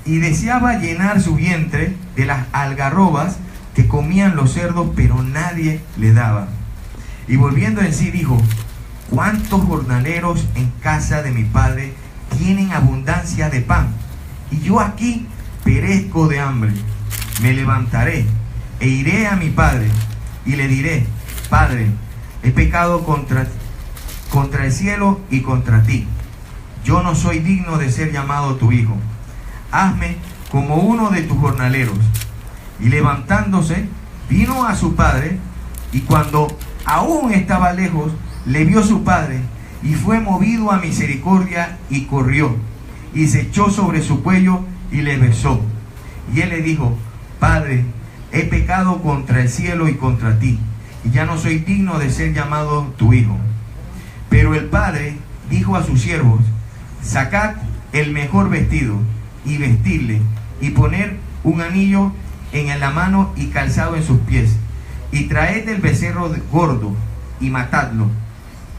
y deseaba llenar su vientre de las algarrobas que comían los cerdos, pero nadie le daba. Y volviendo en sí dijo: ¿cuántos jornaleros en casa de mi padre tienen abundancia de pan? Y yo aquí perezco de hambre. Me levantaré e iré a mi padre y le diré: Padre, he pecado contra el cielo y contra ti. Yo no soy digno de ser llamado tu hijo. Hazme como uno de tus jornaleros. Y levantándose, vino a su padre, y cuando aún estaba lejos, le vio su padre, y fue movido a misericordia, y corrió, y se echó sobre su cuello, y le besó. Y él le dijo: Padre, he pecado contra el cielo y contra ti, y ya no soy digno de ser llamado tu hijo. Pero el padre dijo a sus siervos: sacad el mejor vestido, y vestidle, y poner un anillo en la mano y calzado en sus pies, y traed el becerro gordo, y matadlo,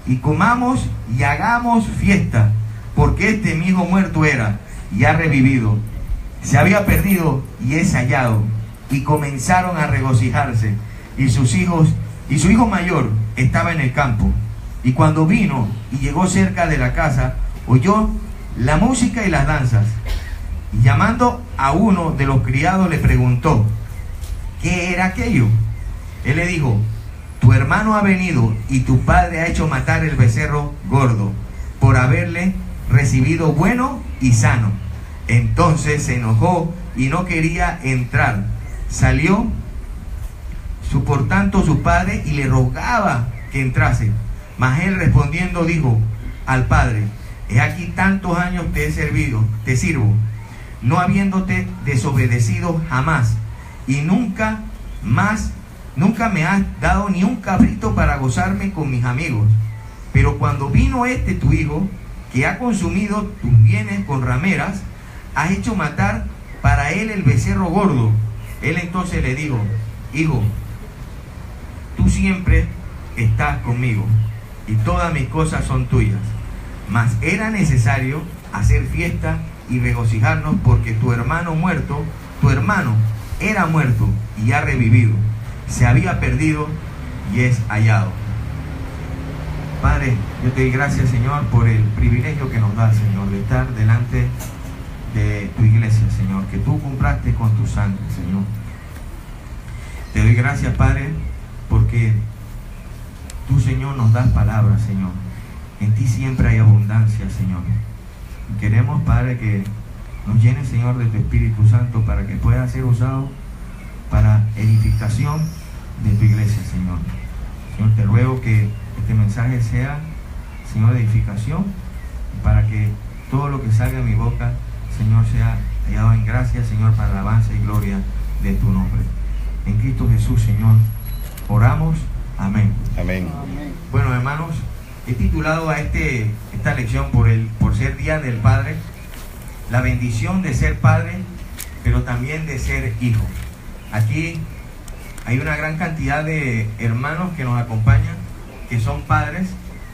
y comamos y hagamos fiesta, porque este mi hijo muerto era, y ha revivido, se había perdido y es hallado. Y comenzaron a regocijarse, y sus hijos, y su hijo mayor estaba en el campo. Y cuando vino y llegó cerca de la casa, oyó la música y las danzas. Y llamando a uno de los criados, le preguntó: ¿qué era aquello? Él le dijo: tu hermano ha venido, y tu padre ha hecho matar el becerro gordo, por haberle recibido bueno y sano. Entonces se enojó y no quería entrar. Salió por tanto su padre y le rogaba que entrase. Mas él respondiendo dijo al padre: he aquí tantos años te sirvo, no habiéndote desobedecido jamás, y nunca me has dado ni un cabrito para gozarme con mis amigos. Pero cuando vino tu hijo, que ha consumido tus bienes con rameras, has hecho matar para él el becerro gordo. Él entonces le dijo: hijo, tú siempre estás conmigo, y todas mis cosas son tuyas. Mas era necesario hacer fiesta y regocijarnos, porque tu hermano era muerto y ha revivido, se había perdido y es hallado. Padre, yo te doy gracias, Señor, por el privilegio que nos da, Señor, de estar delante de tu iglesia, Señor, que tú compraste con tu sangre, Señor. Te doy gracias, Padre, porque tú, Señor, nos das palabras, Señor. En ti siempre hay abundancia, Señor. Y queremos, Padre, que nos llenes, Señor, de tu Espíritu Santo, para que pueda ser usado para edificación de tu iglesia, Señor. Señor, te ruego que este mensaje sea, Señor, de edificación, para que todo lo que salga de mi boca, Señor, sea hallado en gracia, Señor, para alabanza y gloria de tu nombre. En Cristo Jesús, Señor, oramos. Amén. Amén. Bueno, hermanos, he titulado a esta lección por ser Día del Padre, la bendición de ser padre, pero también de ser hijo. Aquí hay una gran cantidad de hermanos que nos acompañan, que son padres,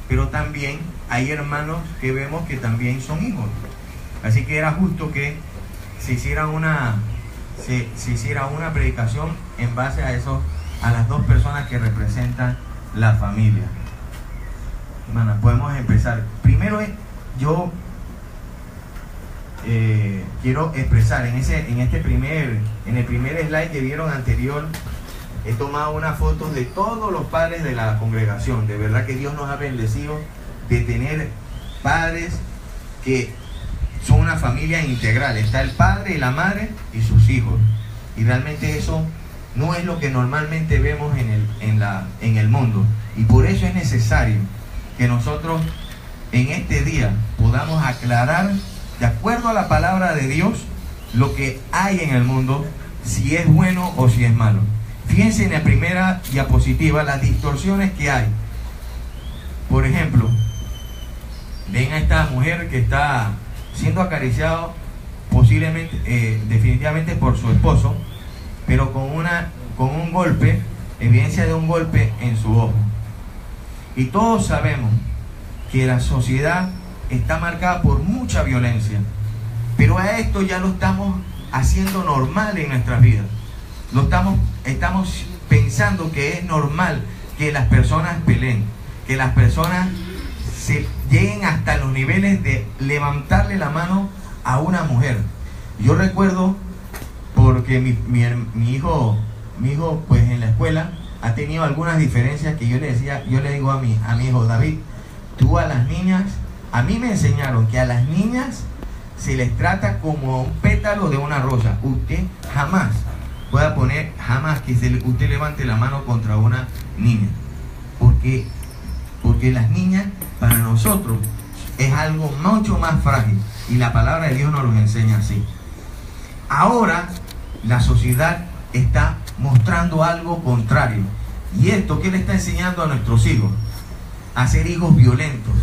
pero también hay hermanos que vemos que también son hijos. Así que era justo que se hiciera una predicación en base a eso, a las dos personas que representan la familia. Hermana, podemos empezar. Primero, yo quiero expresar en el primer slide que vieron anterior, he tomado una foto de todos los padres de la congregación. De verdad que Dios nos ha bendecido de tener padres que son una familia integral. Está el padre y la madre y sus hijos. Y realmente eso no es lo que normalmente vemos en el mundo. Y por eso es necesario que nosotros en este día podamos aclarar, de acuerdo a la palabra de Dios, lo que hay en el mundo, si es bueno o si es malo. Fíjense en la primera diapositiva las distorsiones que hay. Por ejemplo, ven a esta mujer que está siendo acariciado posiblemente, definitivamente por su esposo, pero con un golpe, evidencia de un golpe en su ojo. Y todos sabemos que la sociedad está marcada por mucha violencia, Pero a esto ya lo estamos haciendo normal en nuestras vidas. Estamos pensando que es normal que las personas peleen, que las personas se lleguen hasta los niveles de levantarle la mano a una mujer. Yo recuerdo, porque mi hijo pues en la escuela ha tenido algunas diferencias que yo le digo a mi hijo: David, tú a las niñas, a mí me enseñaron que a las niñas se les trata como un pétalo de una rosa. Usted jamás pueda poner, jamás que usted levante la mano contra una niña, porque las niñas para nosotros es algo mucho más frágil, y la palabra de Dios nos lo enseña así. Ahora la sociedad está mostrando algo contrario, y esto, ¿qué le está enseñando a nuestros hijos? A ser hijos violentos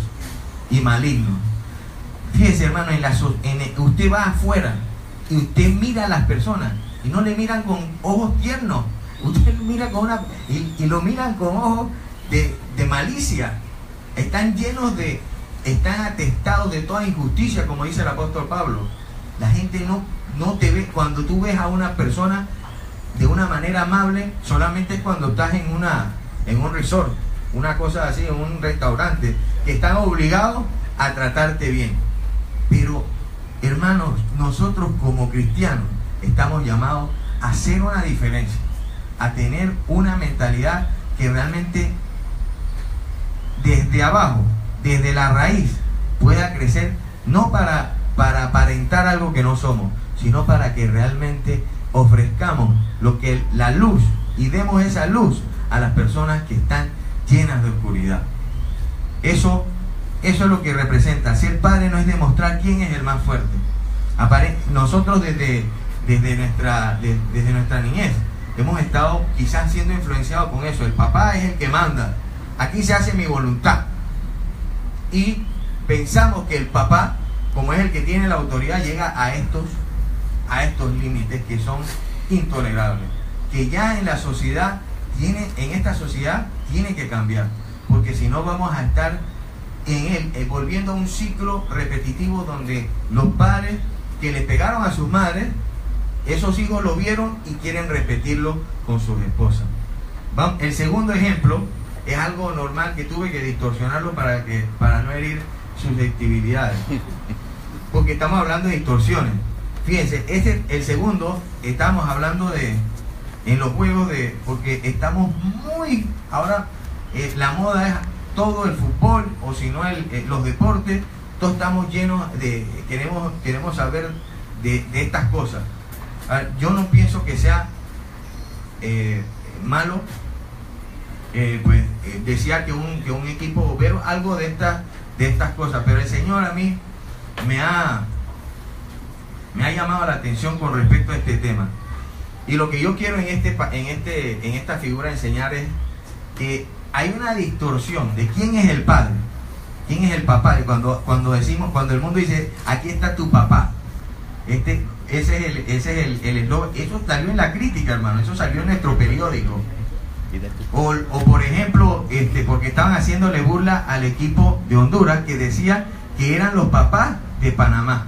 y malignos. Fíjese, hermano, usted va afuera y usted mira a las personas y no le miran con ojos tiernos, usted mira con y lo miran con ojos de malicia. Están atestados de toda injusticia, como dice el apóstol Pablo. La gente no te ve. Cuando tú ves a una persona de una manera amable, solamente es cuando estás en un resort, una cosa así, en un restaurante, que están obligados a tratarte bien. Pero, hermanos, nosotros como cristianos estamos llamados a hacer una diferencia, a tener una mentalidad que realmente desde abajo, desde la raíz, pueda crecer, no para aparentar algo que no somos, sino para que realmente ofrezcamos la luz, y demos esa luz a las personas que están llenas de oscuridad. Eso es lo que representa. Ser padre no es demostrar quién es el más fuerte. Nosotros desde nuestra niñez hemos estado quizás siendo influenciados con eso. El papá es el que manda, aquí se hace mi voluntad, y pensamos que el papá, como es el que tiene la autoridad, llega a estos límites que son intolerables, que ya en esta sociedad tiene que cambiar, porque si no vamos a estar volviendo a un ciclo repetitivo donde los padres que le pegaron a sus madres, esos hijos lo vieron y quieren repetirlo con sus esposas. El segundo ejemplo es algo normal que tuve que distorsionarlo para no herir susceptibilidades, porque estamos hablando de distorsiones. Fíjense, el segundo, estamos hablando en los juegos porque estamos ahora la moda es todo el fútbol, o si no los deportes, todos estamos llenos queremos saber de estas cosas. Yo no pienso que sea malo desear que un equipo ver algo de estas cosas, pero el Señor a mí me ha llamado la atención con respecto a este tema, y lo que yo quiero en esta figura enseñar es que hay una distorsión de quién es el padre, quién es el papá. Y cuando el mundo dice aquí está tu papá, ese es el eslogan. Eso salió en la crítica, hermano, eso salió en nuestro periódico. O por ejemplo, porque estaban haciéndole burla al equipo de Honduras, que decía que eran los papás de Panamá.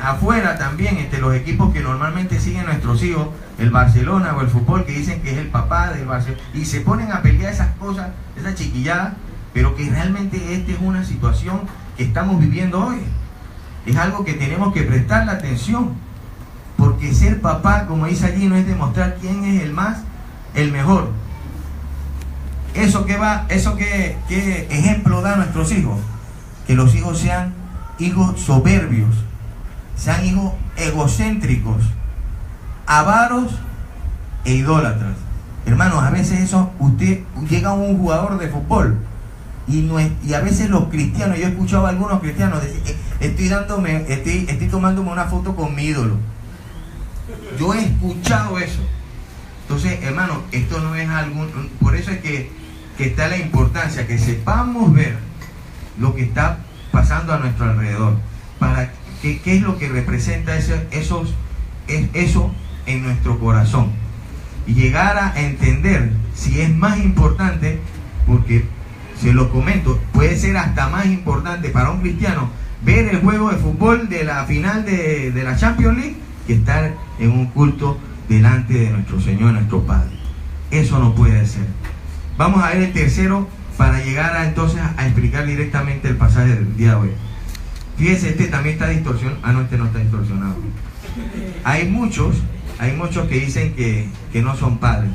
Afuera también, los equipos que normalmente siguen nuestros hijos, el Barcelona o el fútbol, que dicen que es el papá del Barcelona, y se ponen a pelear esas cosas, esas chiquilladas, pero que realmente esta es una situación que estamos viviendo hoy. Es algo que tenemos que prestarle atención, porque ser papá, como dice allí, no es demostrar quién es el mejor. ¿Qué ejemplo da a nuestros hijos? Que los hijos sean hijos soberbios, sean hijos egocéntricos, avaros e idólatras. Hermanos, a veces usted llega a un jugador de fútbol y a veces los cristianos, yo he escuchado a algunos cristianos decir, estoy tomándome una foto con mi ídolo. Yo he escuchado eso. Entonces, hermano, esto no es por eso es que está la importancia que sepamos ver lo que está pasando a nuestro alrededor, para qué es lo que representa eso en nuestro corazón, y llegar a entender si es más importante, porque se lo comento, puede ser hasta más importante para un cristiano ver el juego de fútbol de la final de la Champions League que estar en un culto delante de nuestro Señor, nuestro Padre. Eso no puede ser. Vamos a ver el tercero para llegar entonces a explicar directamente el pasaje del día de hoy. Fíjense, este también está distorsionado. Ah, no, este no está distorsionado. Hay muchos que dicen que no son padres,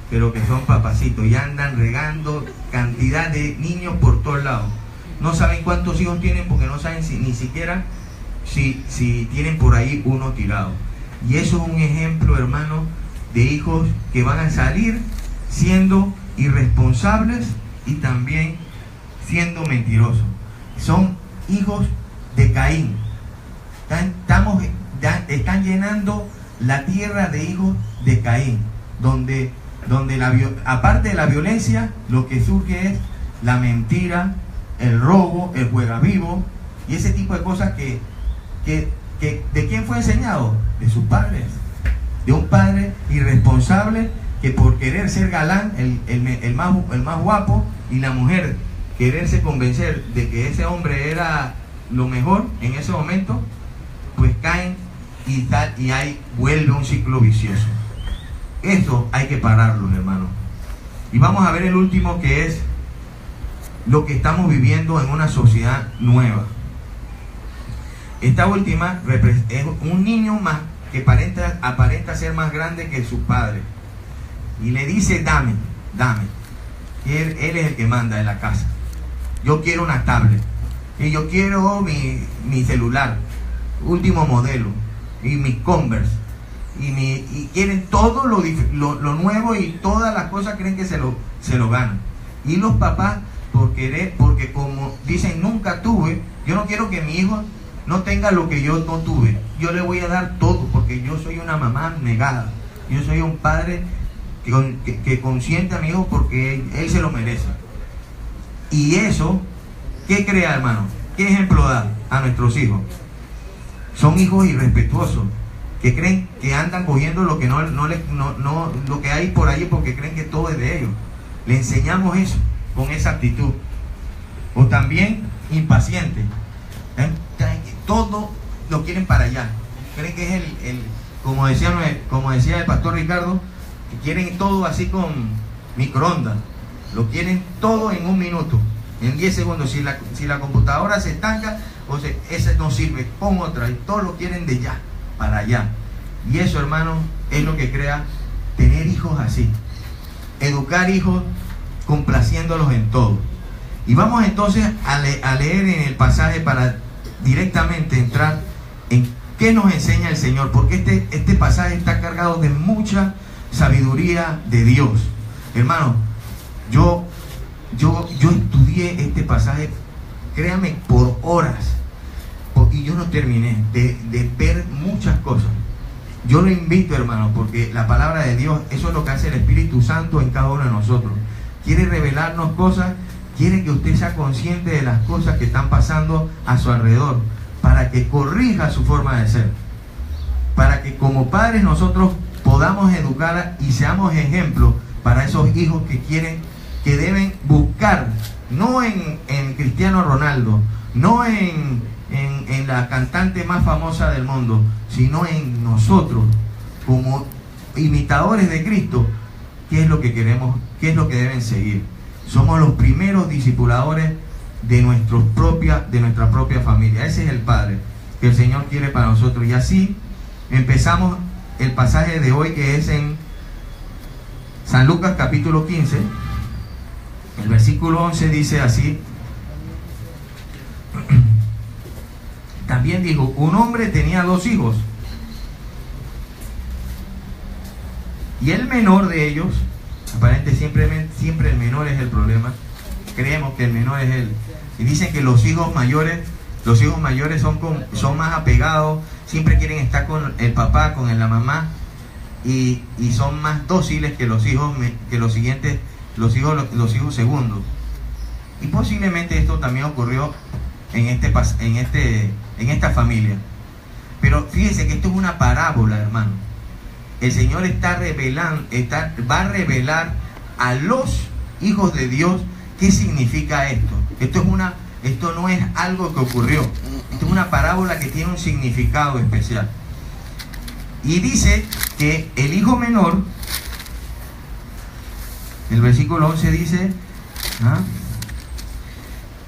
pero que son papacitos y andan regando cantidad de niños por todos lados. No saben cuántos hijos tienen porque no saben ni siquiera si tienen por ahí uno tirado. Y eso es un ejemplo, hermano, de hijos que van a salir siendo irresponsables y también siendo mentirosos. Son hijos de Caín. Están llenando la tierra de hijos de Caín, donde aparte de la violencia, lo que surge es la mentira, el robo, el juegavivo y ese tipo de cosas que ¿de quién fue enseñado? De sus padres, de un padre irresponsable que por querer ser galán, el más guapo, y la mujer quererse convencer de que ese hombre era lo mejor en ese momento, pues caen y ahí vuelve un ciclo vicioso. Esto hay que pararlo, hermanos. Y vamos a ver el último, que es lo que estamos viviendo en una sociedad nueva. Esta última es un niño más que aparenta ser más grande que su padre. Y le dice, dame. Y él es el que manda en la casa. Yo quiero una tablet. Y yo quiero mi celular, último modelo. Y mis Converse. Y quieren todo lo nuevo, y todas las cosas creen que se lo ganan. Y los papás, porque como dicen, nunca tuve, yo no quiero que mi hijo no tenga lo que yo no tuve. Yo le voy a dar todo, porque yo soy una mamá negada. Yo soy un padre que consiente a mi hijo porque él se lo merece. Y eso, ¿qué crea, hermano? ¿Qué ejemplo da a nuestros hijos? Son hijos irrespetuosos, que creen que andan cogiendo lo que lo que hay por ahí, porque creen que todo es de ellos. Le enseñamos eso con esa actitud. O también impacientes. Todo lo quieren para allá. Creen que es como decía el pastor Ricardo, que quieren todo así con microondas. Lo quieren todo en un minuto, en 10 segundos. Si la computadora se estanca, o sea, esa no sirve, pon otra. Y todo lo quieren de ya para allá. Y eso, hermano, es lo que crea tener hijos así. Educar hijos complaciéndolos en todo. Y vamos entonces a leer en el pasaje para directamente entrar en qué nos enseña el Señor, porque este pasaje está cargado de mucha sabiduría de Dios. Hermano, yo estudié este pasaje, créame, por horas, y yo no terminé de ver muchas cosas. Yo lo invito, hermano, porque la palabra de Dios, eso es lo que hace el Espíritu Santo en cada uno de nosotros. Quiere revelarnos cosas, quiere que usted sea consciente de las cosas que están pasando a su alrededor, para que corrija su forma de ser, para que como padres nosotros podamos educar y seamos ejemplos para esos hijos que deben buscar, no en Cristiano Ronaldo, no en la cantante más famosa del mundo, sino en nosotros, como imitadores de Cristo. ¿Qué es lo que queremos? ¿Qué es lo que deben seguir? Somos los primeros discipuladores de nuestra propia familia. Ese es el Padre que el Señor quiere para nosotros. Y así empezamos el pasaje de hoy, que es en San Lucas capítulo 15. El versículo 11 dice así: también dijo, un hombre tenía 2 hijos, y el menor de ellos, aparentemente siempre el menor es el problema. Creemos que el menor es él. Y dicen que los hijos mayores son más apegados, siempre quieren estar con el papá, con la mamá, y son más dóciles que los hijos segundos. Y posiblemente esto también ocurrió en esta familia. Pero fíjense que esto es una parábola, hermano. El Señor va a revelar a los hijos de Dios qué significa esto. Esto es Esto no es algo que ocurrió. Esto es una parábola que tiene un significado especial. Y dice que el hijo menor, el versículo 11 dice,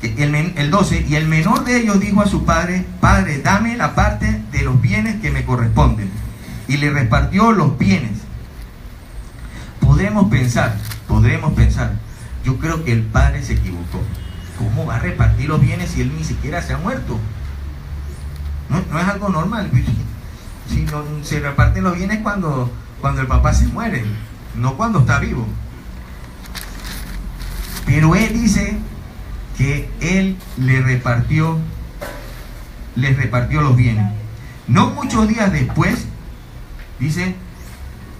el 12, y el menor de ellos dijo a su padre: Padre, dame la parte de los bienes que me corresponden. Y le repartió los bienes. Podremos pensar, yo creo que el padre se equivocó. ¿Cómo va a repartir los bienes si él ni siquiera se ha muerto? No es algo normal. Si no, se reparten los bienes cuando el papá se muere, no cuando está vivo. Pero él dice que él les repartió los bienes. No muchos días después, dice,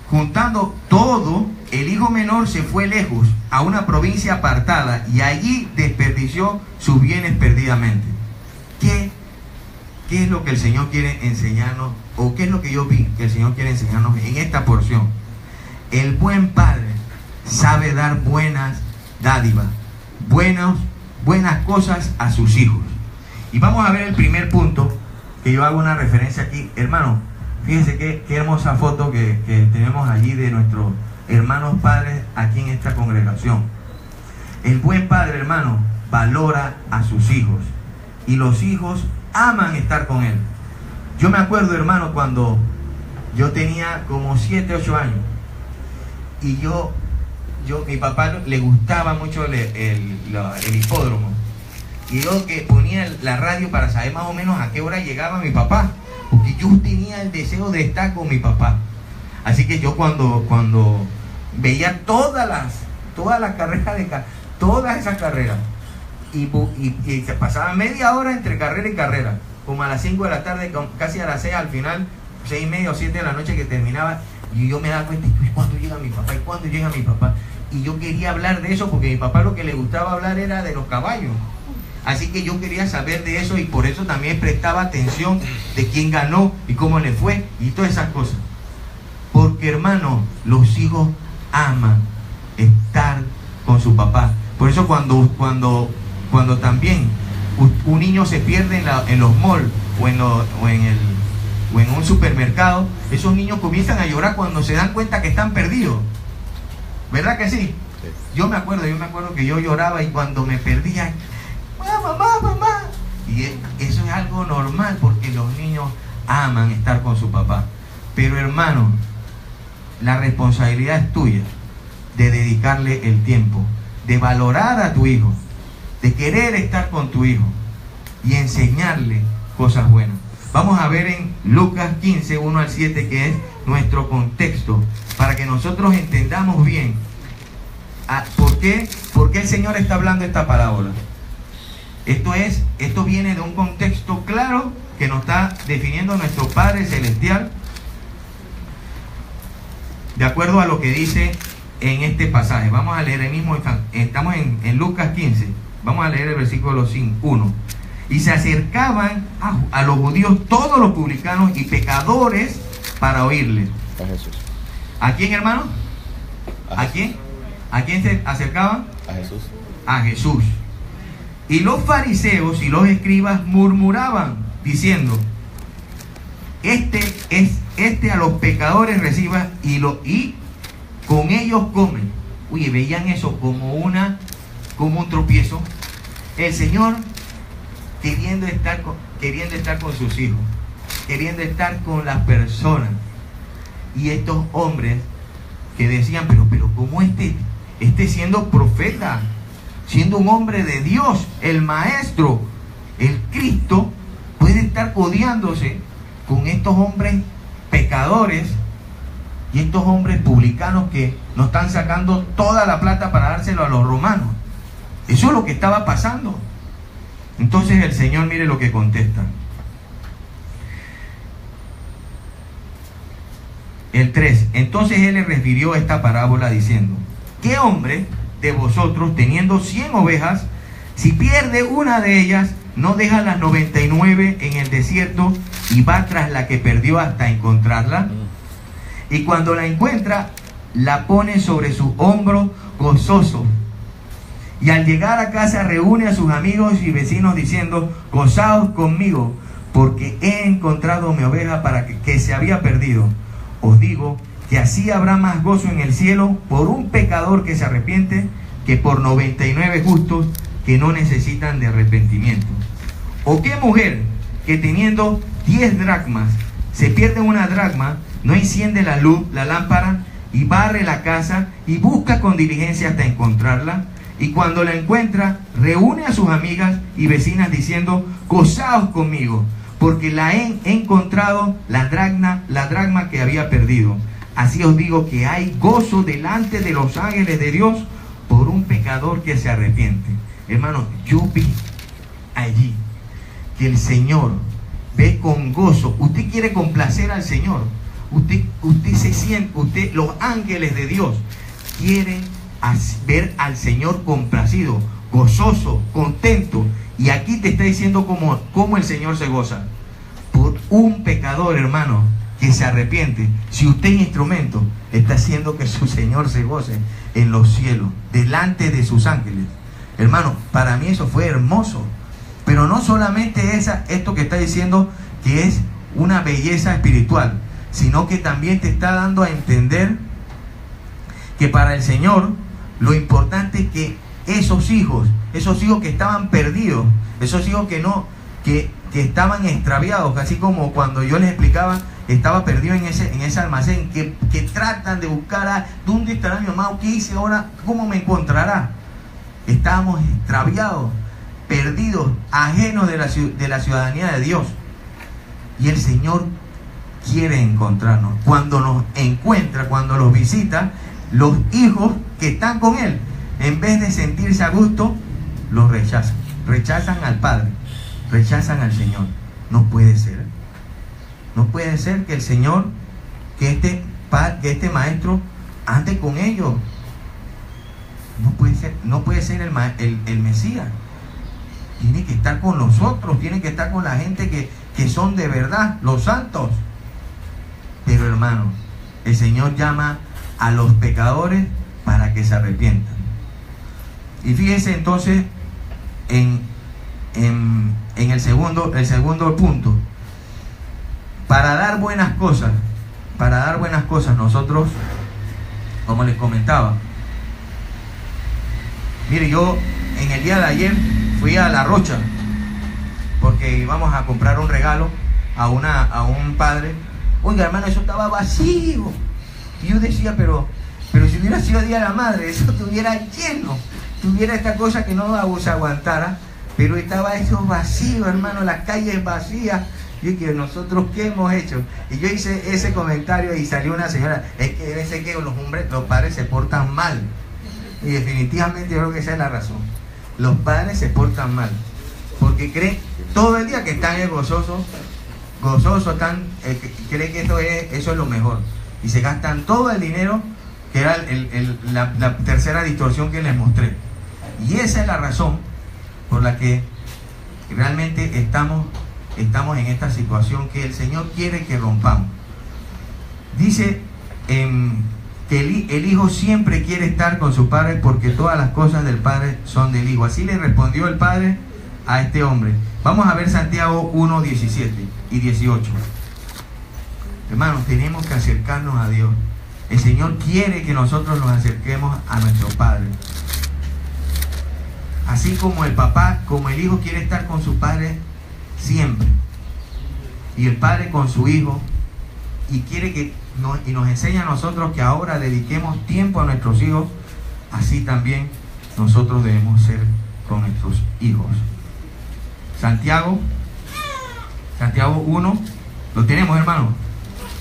juntando todo, el hijo menor se fue lejos, a una provincia apartada, y allí desperdició sus bienes perdidamente. ¿Qué es lo que el Señor quiere enseñarnos? ¿O qué es lo que yo vi que el Señor quiere enseñarnos en esta porción? El buen padre sabe dar buenas dádivas, buenas cosas a sus hijos. Y vamos a ver el primer punto, que yo hago una referencia aquí. Hermano, fíjense qué hermosa foto que tenemos allí de nuestros hermanos padres aquí en esta congregación. El buen padre, hermano, valora a sus hijos, y los hijos aman estar con él. Yo me acuerdo, hermano, cuando yo tenía como 7, 8 años, y mi papá le gustaba mucho el hipódromo, y yo que ponía la radio para saber más o menos a qué hora llegaba mi papá, porque yo tenía el deseo de estar con mi papá. Así que yo cuando veía todas las carreras todas esas carreras, y se pasaba media hora entre carrera y carrera, como a las 5 de la tarde, casi a las 6, al final 6:30 o 7 de la noche que terminaba, y yo me daba cuenta: ¿y cuándo llega mi papá? ¿Y cuándo llega mi papá? Y yo quería hablar de eso, porque a mi papá lo que le gustaba hablar era de los caballos. Así que yo quería saber de eso, y por eso también prestaba atención de quién ganó y cómo le fue y todas esas cosas. Porque, hermano, los hijos aman estar con su papá. Por eso cuando también un niño se pierde en los malls o en un supermercado, esos niños comienzan a llorar cuando se dan cuenta que están perdidos. ¿Verdad que sí? Sí. Yo me acuerdo que yo lloraba, y cuando me perdía, mamá. Y eso es algo normal, porque los niños aman estar con su papá. Pero, hermano, la responsabilidad es tuya de dedicarle el tiempo, de valorar a tu hijo, de querer estar con tu hijo y enseñarle cosas buenas. Vamos a ver en Lucas 15, 1 al 7, que es nuestro contexto, para que nosotros entendamos bien por qué el Señor está hablando esta parábola. Esto viene de un contexto claro que nos está definiendo nuestro Padre Celestial, de acuerdo a lo que dice en este pasaje. Vamos a leer el mismo, estamos en Lucas 15, vamos a leer el versículo 1. Y se acercaban a los judíos todos los publicanos y pecadores para oírle. A Jesús. ¿A quién, hermano? ¿A quién? ¿A quién se acercaban? A Jesús. A Jesús. Y los fariseos y los escribas murmuraban, diciendo: Este a los pecadores reciba y con ellos comen. Oye, veían eso como un tropiezo. El Señor queriendo estar con sus hijos, queriendo estar con las personas. Y estos hombres que decían: pero como este siendo profeta, siendo un hombre de Dios, el maestro, el Cristo, puede estar codeándose con estos hombres pecadores y estos hombres publicanos que nos están sacando toda la plata para dárselo a los romanos. Eso es lo que estaba pasando. Entonces el Señor, mire lo que contesta. El 3. Entonces Él le refirió esta parábola diciendo: ¿qué hombre de vosotros, teniendo 100 ovejas, si pierde una de ellas, no deja las 99 en el desierto y va tras la que perdió hasta encontrarla? Y cuando la encuentra, la pone sobre su hombro gozoso. Y al llegar a casa reúne a sus amigos y vecinos diciendo: gozaos conmigo, porque he encontrado mi oveja que se había perdido. Os digo que así habrá más gozo en el cielo por un pecador que se arrepiente que por 99 justos que no necesitan de arrepentimiento. ¿O qué mujer que teniendo 10 dracmas se pierde una dracma, no enciende la luz, la lámpara, y barre la casa y busca con diligencia hasta encontrarla? Y cuando la encuentra, reúne a sus amigas y vecinas diciendo: gozaos conmigo, porque la he encontrado la dracma que había perdido. Así os digo que hay gozo delante de los ángeles de Dios por un pecador que se arrepiente. Hermano, yo vi allí que el Señor ve con gozo. Usted quiere complacer al Señor. Usted se siente, los ángeles de Dios quieren ver al Señor complacido, gozoso, contento. Y aquí te está diciendo cómo el Señor se goza. Por un pecador, hermano, que se arrepiente. Si usted es instrumento, está haciendo que su Señor se goce en los cielos, delante de sus ángeles. Hermano, para mí eso fue hermoso. Pero no solamente esto que está diciendo que es una belleza espiritual, sino que también te está dando a entender que para el Señor lo importante es que esos hijos que estaban perdidos, esos hijos que estaban extraviados, así como cuando yo les explicaba, estaba perdido en ese almacén, que tratan de buscar ¿dónde estará mi mamá? ¿Qué hice ahora? ¿Cómo me encontrará? Estábamos extraviados, perdidos, ajenos de la ciudadanía de Dios. Y el Señor quiere encontrarnos. Cuando nos encuentra, cuando los visita, los hijos que están con Él, en vez de sentirse a gusto, los rechazan. Rechazan al Padre, rechazan al Señor. No puede ser. No puede ser que el Señor, que este maestro ande con ellos. No puede ser el Mesías. Tiene que estar con nosotros, tiene que estar con la gente que son de verdad, los santos. Pero hermano, el Señor llama a los pecadores para que se arrepientan. Y fíjense entonces en el segundo punto. Para dar buenas cosas, nosotros, como les comentaba, mire, yo en el día de ayer fui a La Rocha porque íbamos a comprar un regalo a un padre. Oiga, hermano, eso estaba vacío. Y yo decía, pero si hubiera sido Día de la Madre, eso estuviera lleno, tuviera esta cosa que no se aguantara, pero estaba eso vacío, hermano, las calles vacías. Y que nosotros, ¿qué hemos hecho? Y yo hice ese comentario y salió una señora: es que debe ser que los padres se portan mal. Y definitivamente yo creo que esa es la razón. Los padres se portan mal porque creen todo el día que están gozosos, creen que eso es lo mejor, y se gastan todo el dinero, que era la tercera distorsión que les mostré. Y esa es la razón por la que realmente estamos en esta situación que el Señor quiere que rompamos. Dice que el hijo siempre quiere estar con su padre, porque todas las cosas del padre son del hijo. Así le respondió el padre a este hombre. Vamos a ver Santiago 1, 17 y 18. Hermanos, tenemos que acercarnos a Dios. El Señor quiere que nosotros nos acerquemos a nuestro Padre. Así como el hijo quiere estar con su padre siempre, y el padre con su hijo, y quiere nos enseña a nosotros que ahora dediquemos tiempo a nuestros hijos. Así también nosotros debemos ser con nuestros hijos. Santiago 1, ¿lo tenemos, hermano?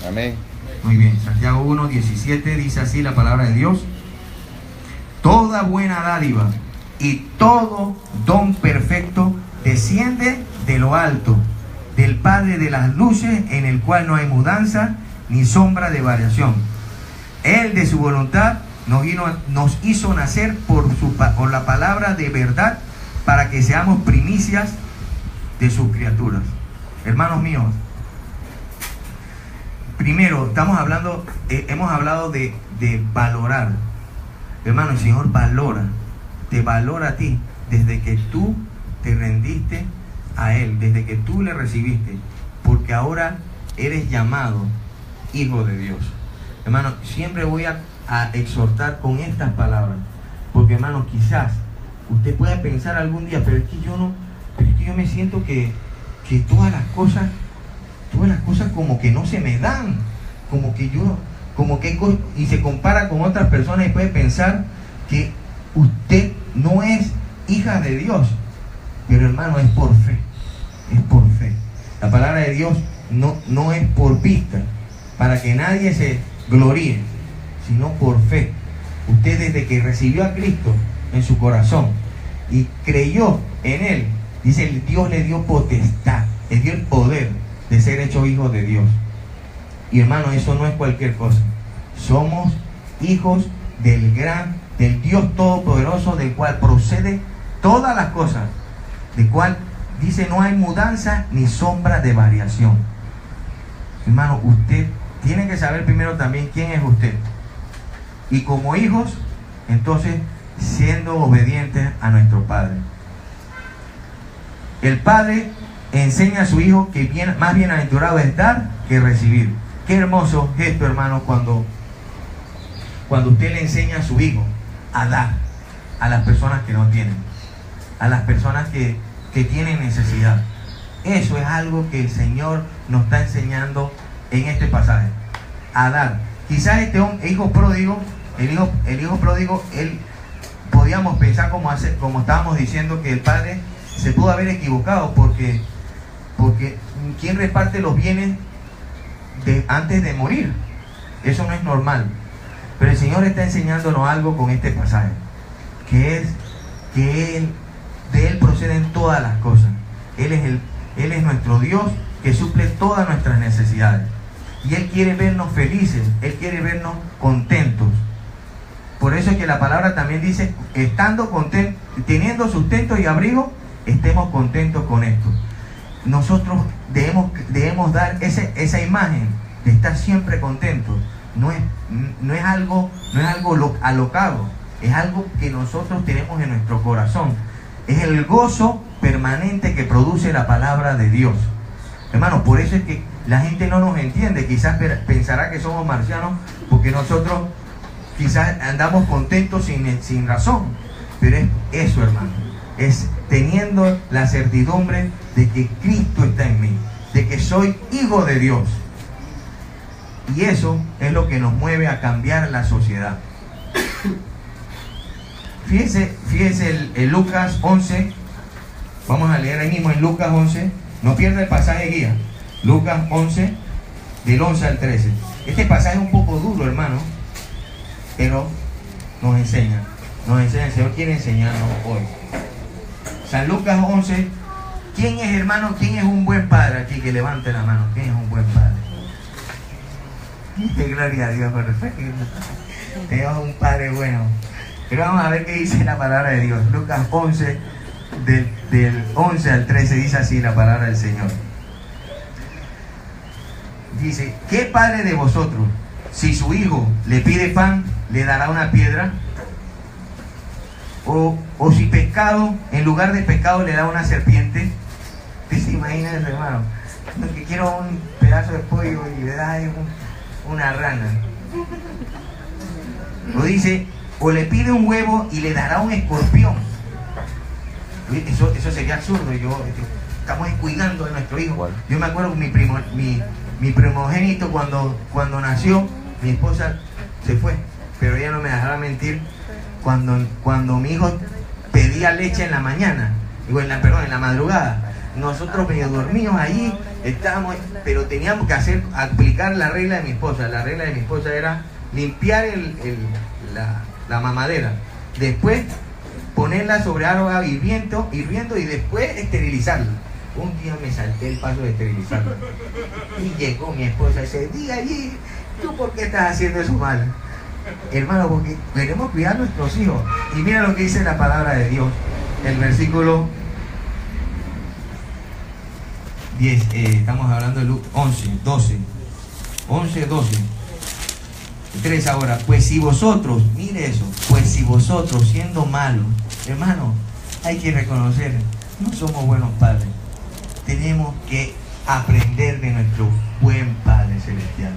Amén. Muy bien, Santiago 1, 17 dice así la palabra de Dios: toda buena dádiva y todo don perfecto desciende de lo alto, del Padre de las luces, en el cual no hay mudanza ni sombra de variación. Él de su voluntad nos hizo nacer por la palabra de verdad, para que seamos primicias de sus criaturas. Hermanos míos, primero hemos hablado de valorar. Hermano, el Señor valora te valora a ti desde que tú te rendiste a Él, desde que tú le recibiste, porque ahora eres llamado hijo de Dios. Hermano, siempre voy a exhortar con estas palabras, porque hermano, quizás usted pueda pensar algún día, pero es que yo me siento que todas las cosas como que no se me dan, y se compara con otras personas y puede pensar que usted no es hija de Dios. Pero hermano, es por fe, es por fe. La palabra de Dios no es por vista, para que nadie se gloríe, sino por fe. Usted desde que recibió a Cristo en su corazón y creyó en Él, dice, Dios le dio potestad, le dio el poder de ser hecho hijo de Dios. Y hermano, eso no es cualquier cosa. Somos hijos del Dios Todopoderoso, del cual procede todas las cosas, del cual dice no hay mudanza ni sombra de variación. Hermano, usted tiene que saber primero también quién es usted. Y como hijos, entonces, siendo obedientes a nuestro Padre. El Padre enseña a su hijo que más bienaventurado es dar que recibir. Qué hermoso gesto, hermano, cuando usted le enseña a su hijo a dar a las personas que no tienen, a las personas que tienen necesidad. Eso es algo que el Señor nos está enseñando en este pasaje, a dar. Quizás el hijo pródigo, él podíamos pensar como estábamos diciendo, que el padre se pudo haber equivocado, porque ¿quién reparte los bienes antes de morir? Eso no es normal. Pero el Señor está enseñándonos algo con este pasaje, que es que de Él proceden todas las cosas. Él es nuestro Dios que suple todas nuestras necesidades. Y Él quiere vernos felices, Él quiere vernos contentos. Por eso es que la palabra también dice, estando contentos, teniendo sustento y abrigo, estemos contentos con esto. Nosotros debemos dar esa imagen de estar siempre contentos. No es algo alocado, es algo que nosotros tenemos en nuestro corazón. Es el gozo permanente que produce la palabra de Dios. Hermanos, por eso es que la gente no nos entiende. Quizás pensará que somos marcianos porque nosotros quizás andamos contentos sin razón. Pero es eso, hermano. Es teniendo la certidumbre de que Cristo está en mí, de que soy hijo de Dios. Y eso es lo que nos mueve a cambiar la sociedad. Fíjese el Lucas 11. Vamos a leer ahí mismo en Lucas 11. No pierda el pasaje guía. Lucas 11, del 11 al 13. Este pasaje es un poco duro, hermano, pero nos enseña. El Señor quiere enseñarnos hoy. San Lucas 11. ¿Quién es, hermano? ¿Quién es un buen padre aquí? Que levante la mano. ¿Quién es un buen padre? Gloria a Dios, perfecto. Tenemos un padre bueno. Pero vamos a ver qué dice la palabra de Dios. Lucas 11, del 11 al 13, dice así la palabra del Señor. Dice, ¿qué padre de vosotros, si su hijo le pide pan, le dará una piedra? O si pescado, en lugar de pescado, le da una serpiente. ¿Te imaginas, hermano? Que quiero un pedazo de pollo y le da una rana. O dice, o le pide un huevo y le dará un escorpión. Eso sería absurdo. Estamos cuidando de nuestro hijo. Yo me acuerdo que mi primogénito cuando nació, mi esposa se fue, pero ella no me dejaba mentir. Cuando mi hijo pedía leche en la mañana, en la madrugada, nosotros medio dormidos allí estábamos, pero teníamos que aplicar la regla de mi esposa. La regla de mi esposa era limpiar la mamadera, después ponerla sobre agua hirviendo y después esterilizarla. Un día me salté el paso de esterilizarla y llegó mi esposa y dice, diga allí, ¿tú por qué estás haciendo eso mal? Hermano, porque queremos cuidar a nuestros hijos. Y mira lo que dice la palabra de Dios, el versículo 10, estamos hablando de 11, 12, 3 ahora. Pues si vosotros, mire eso, pues si vosotros siendo malos Hermano, hay que reconocer, no somos buenos padres. Tenemos que aprender de nuestro buen Padre Celestial.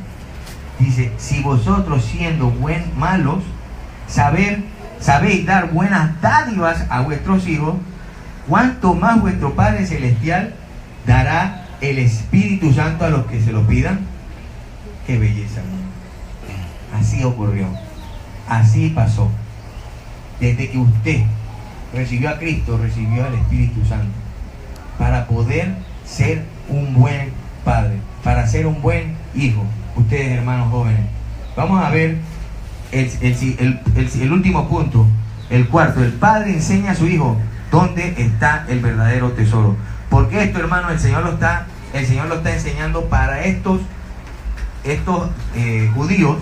Dice, si vosotros siendo malos, sabéis dar buenas dádivas a vuestros hijos, ¿cuánto más vuestro Padre Celestial dará el Espíritu Santo a los que se lo pidan? ¡Qué belleza! Así ocurrió. Así pasó. Desde que usted recibió a Cristo, recibió al Espíritu Santo. Para poder ser un buen padre, para ser un buen hijo. Ustedes, hermanos jóvenes. Vamos a ver el último punto. El cuarto. El padre enseña a su hijo dónde está el verdadero tesoro. Porque esto, hermano, el Señor lo está enseñando para estos judíos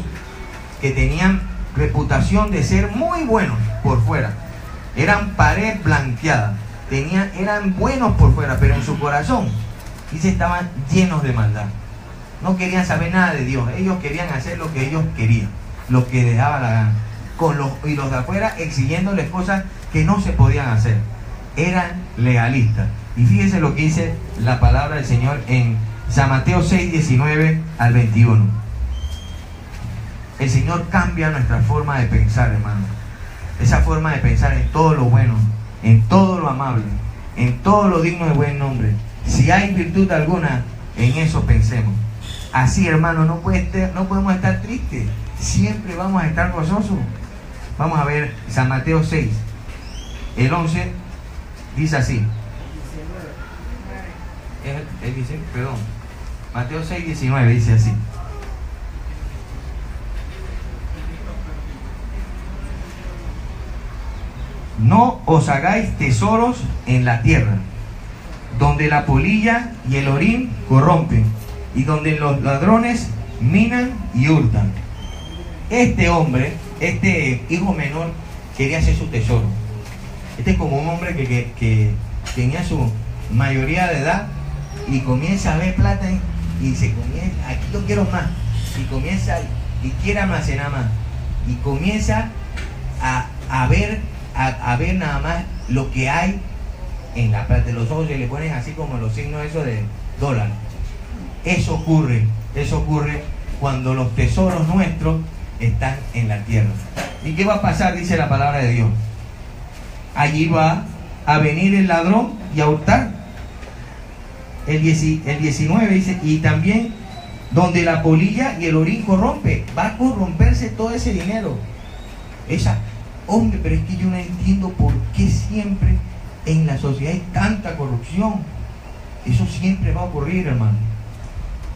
que tenían reputación de ser muy buenos por fuera. Eran pared blanqueada. Eran buenos por fuera, pero en su corazón estaban llenos de maldad. No querían saber nada de Dios. Ellos querían hacer lo que ellos querían, lo que les daba la gana. Y los de afuera exigiéndoles cosas que no se podían hacer. Eran legalistas. Y fíjense lo que dice la palabra del Señor en San Mateo 6, 19 al 21. El Señor cambia nuestra forma de pensar, hermano. Esa forma de pensar en todo lo bueno, en todo lo amable, en todo lo digno de buen nombre. Si hay virtud alguna, en eso pensemos. Así, hermano, no podemos estar tristes. Siempre vamos a estar gozosos. Vamos a ver San Mateo 6. El 11 dice así. Mateo 6, 19 dice así. No os hagáis tesoros en la tierra, donde la polilla y el orín corrompen, y donde los ladrones minan y hurtan. Este hijo menor, quería hacer su tesoro. Este es como un hombre que tenía su mayoría de edad y comienza a ver plata y se comienza, aquí yo quiero más, y comienza y quiere almacenar más, y comienza a ver nada más lo que hay en la plata. Los ojos se le ponen así como los signos esos de dólar. Eso ocurre cuando los tesoros nuestros están en la tierra. ¿Y qué va a pasar? Dice la palabra de Dios. Allí va a venir el ladrón y a hurtar. El 19 dice, y también donde la polilla y el orín corrompe, va a corromperse todo ese dinero. Hombre, pero es que yo no entiendo por qué siempre en la sociedad hay tanta corrupción. Eso siempre va a ocurrir, hermano.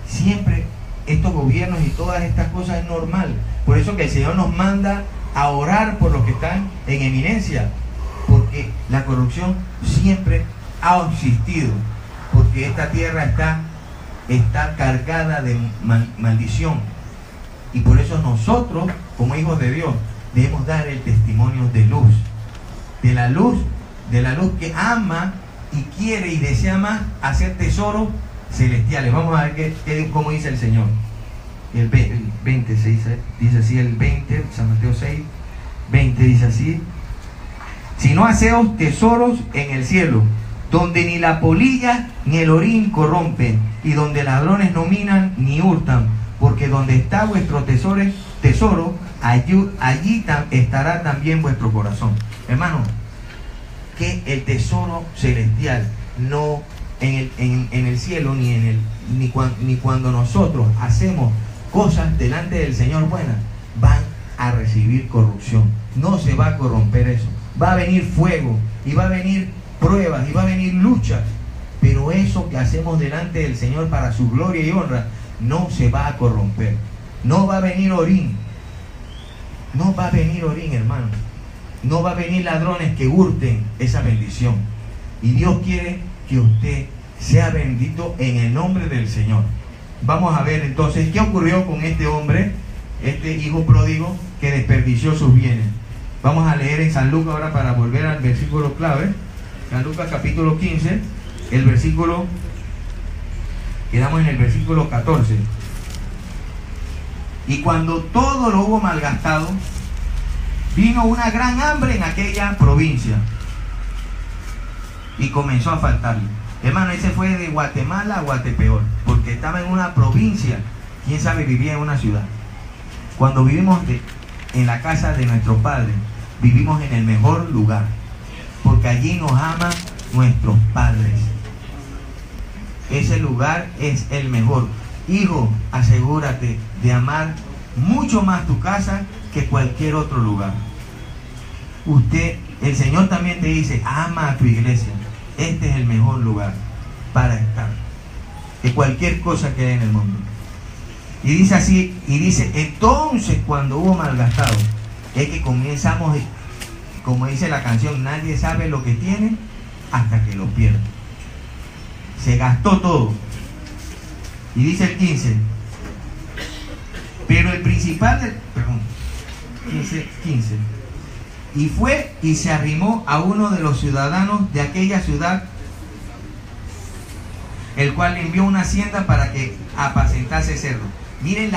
Siempre estos gobiernos y todas estas cosas es normal. Por eso que el Señor nos manda a orar por los que están en eminencia, porque la corrupción siempre ha existido, porque esta tierra está cargada de maldición, y por eso nosotros, como hijos de Dios, debemos dar el testimonio de luz, de la luz que ama y quiere y desea más hacer tesoros celestiales. Vamos a ver cómo dice el Señor. El 20 dice así, el 20, San Mateo 6, 20 dice así: si no haceos tesoros en el cielo, donde ni la polilla ni el orín corrompen, y donde ladrones no minan ni hurtan, porque donde está vuestro tesoro, allí estará también vuestro corazón. Hermano, que el tesoro celestial no en el cielo, ni cuando nosotros hacemos cosas delante del Señor buenas, van a recibir corrupción. No se va a corromper eso. Va a venir fuego, y va a venir pruebas, y va a venir luchas, pero eso que hacemos delante del Señor para su gloria y honra no se va a corromper. No va a venir orín. No va a venir orín, hermano. No va a venir ladrones que hurten esa bendición. Y Dios quiere que usted sea bendito en el nombre del Señor. Vamos a ver entonces qué ocurrió con este hombre, este hijo pródigo que desperdició sus bienes. Vamos a leer en San Lucas ahora para volver al versículo clave. San Lucas capítulo 15, el versículo, quedamos en el versículo 14. Y cuando todo lo hubo malgastado, vino una gran hambre en aquella provincia, y comenzó a faltarle. Hermano, ese fue de Guatemala a Guatepeor, porque estaba en una provincia, quién sabe, vivía en una ciudad. Cuando vivimos en la casa de nuestro Padre, vivimos en el mejor lugar, porque allí nos aman nuestros padres. Ese lugar es el mejor. Hijo, asegúrate de amar mucho más tu casa que cualquier otro lugar. El Señor también te dice, ama a tu iglesia. Este es el mejor lugar para estar que cualquier cosa que hay en el mundo. Y dice así, y dice, entonces cuando hubo malgastado, es que comenzamos, como dice la canción, nadie sabe lo que tiene hasta que lo pierde. Se gastó todo. Y dice el 15, pero el principal del, perdón, 15, y fue y se arrimó a uno de los ciudadanos de aquella ciudad, el cual le envió una hacienda para que apacentase cerdo. Miren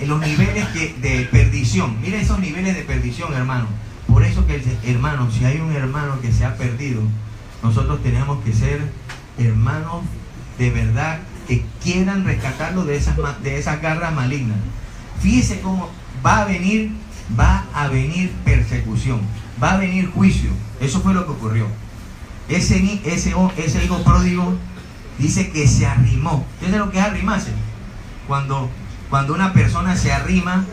los niveles de perdición. Miren esos niveles de perdición, hermano. Por eso que, hermano, si hay un hermano que se ha perdido, nosotros tenemos que ser hermanos de verdad que quieran rescatarlo de esas garras malignas. Fíjese cómo va a venir persecución, va a venir juicio. Eso fue lo que ocurrió. Ese hijo pródigo dice que se arrimó. ¿Ustedes saben lo que es arrimarse? Cuando una persona se arrima,